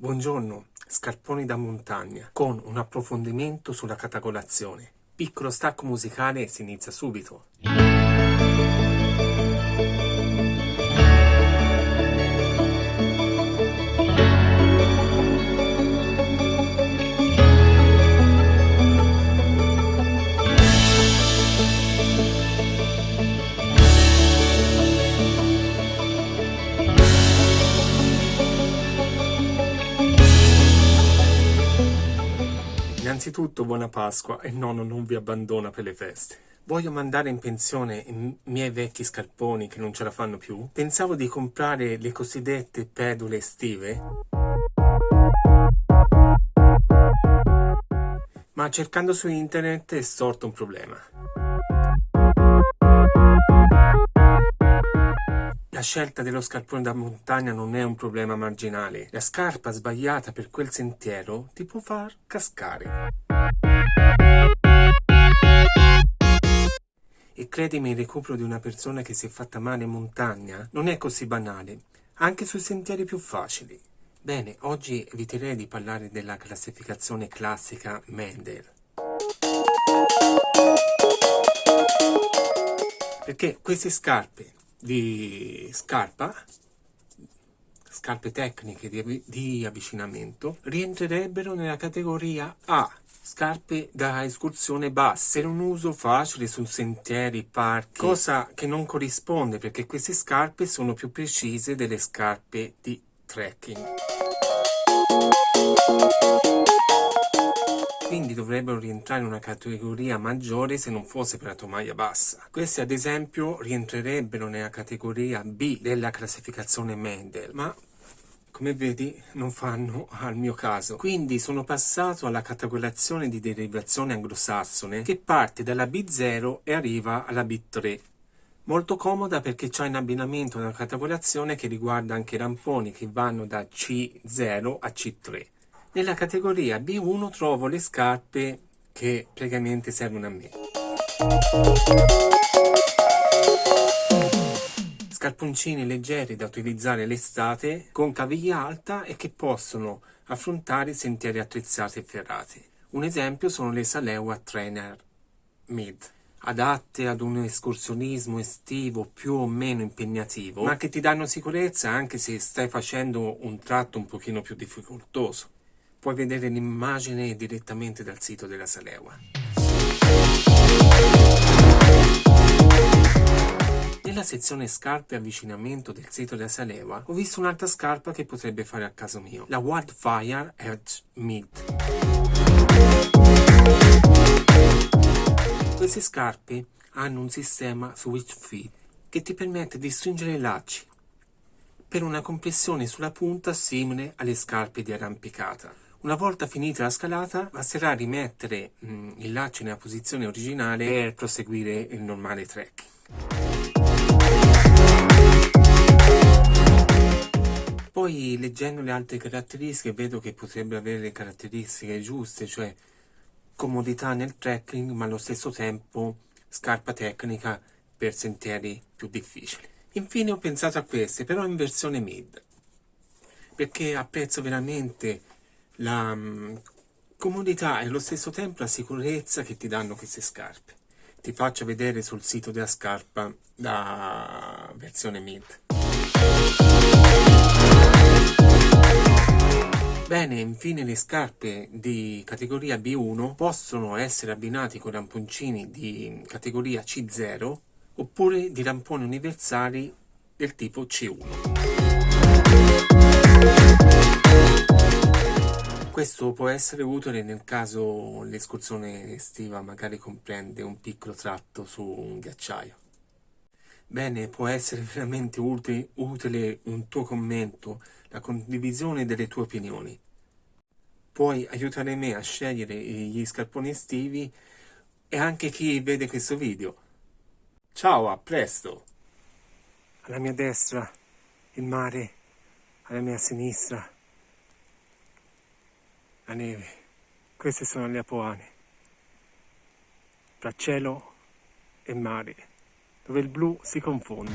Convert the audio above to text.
Buongiorno, scarponi da montagna, con un approfondimento sulla catagolazione. Piccolo stacco musicale e si inizia subito. Innanzitutto buona Pasqua e nonno non vi abbandona per le feste. Voglio mandare in pensione i miei vecchi scarponi che non ce la fanno più. Pensavo di comprare le cosiddette pedole estive, ma cercando su internet è sorto un problema. La scelta dello scarpone da montagna non è un problema marginale. La scarpa sbagliata per quel sentiero ti può far cascare. E credimi, il recupero di una persona che si è fatta male in montagna non è così banale, anche sui sentieri più facili. Bene, oggi eviterei di parlare della classificazione classica Mendel, perché queste scarpe scarpe tecniche di avvicinamento rientrerebbero nella categoria A, scarpe da escursione bassa, per un uso facile su sentieri, parchi, cosa che non corrisponde perché queste scarpe sono più precise delle scarpe di trekking. Quindi dovrebbero rientrare in una categoria maggiore se non fosse per la tomaia bassa. Queste ad esempio rientrerebbero nella categoria B della classificazione Mendel, ma come vedi non fanno al mio caso. Quindi sono passato alla catalogazione di derivazione anglosassone che parte dalla B0 e arriva alla B3. Molto comoda perché c'è in abbinamento una catalogazione che riguarda anche i ramponi che vanno da C0 a C3. Nella categoria B1 trovo le scarpe che praticamente servono a me. Scarponcini leggeri da utilizzare l'estate, con caviglia alta e che possono affrontare sentieri attrezzati e ferrati. Un esempio sono le Salewa Trainer Mid, adatte ad un escursionismo estivo più o meno impegnativo, ma che ti danno sicurezza anche se stai facendo un tratto un pochino più difficoltoso. Puoi vedere l'immagine direttamente dal sito della Salewa. Nella sezione scarpe e avvicinamento del sito della Salewa ho visto un'altra scarpa che potrebbe fare a caso mio, la Wildfire Edge Mid. Queste scarpe hanno un sistema switch fit che ti permette di stringere i lacci per una compressione sulla punta simile alle scarpe di arrampicata. Una volta finita la scalata basterà rimettere il laccio nella posizione originale per proseguire il normale trekking. Poi leggendo le altre caratteristiche vedo che potrebbe avere le caratteristiche giuste, cioè comodità nel trekking ma allo stesso tempo scarpa tecnica per sentieri più difficili. Infine ho pensato a queste, però in versione mid, perché apprezzo veramente la comodità e allo stesso tempo la sicurezza che ti danno queste scarpe. Ti faccio vedere sul sito della scarpa la versione mid. Bene, infine le scarpe di categoria B1 possono essere abbinati con ramponcini di categoria C0 oppure di ramponi universali del tipo C1. Questo può essere utile nel caso l'escursione estiva magari comprende un piccolo tratto su un ghiacciaio. Bene, può essere veramente utile un tuo commento, la condivisione delle tue opinioni. Puoi aiutare me a scegliere gli scarponi estivi e anche chi vede questo video. Ciao, a presto! Alla mia destra il mare, alla mia sinistra la neve. Queste sono le Apuane, tra cielo e mare, dove il blu si confonde.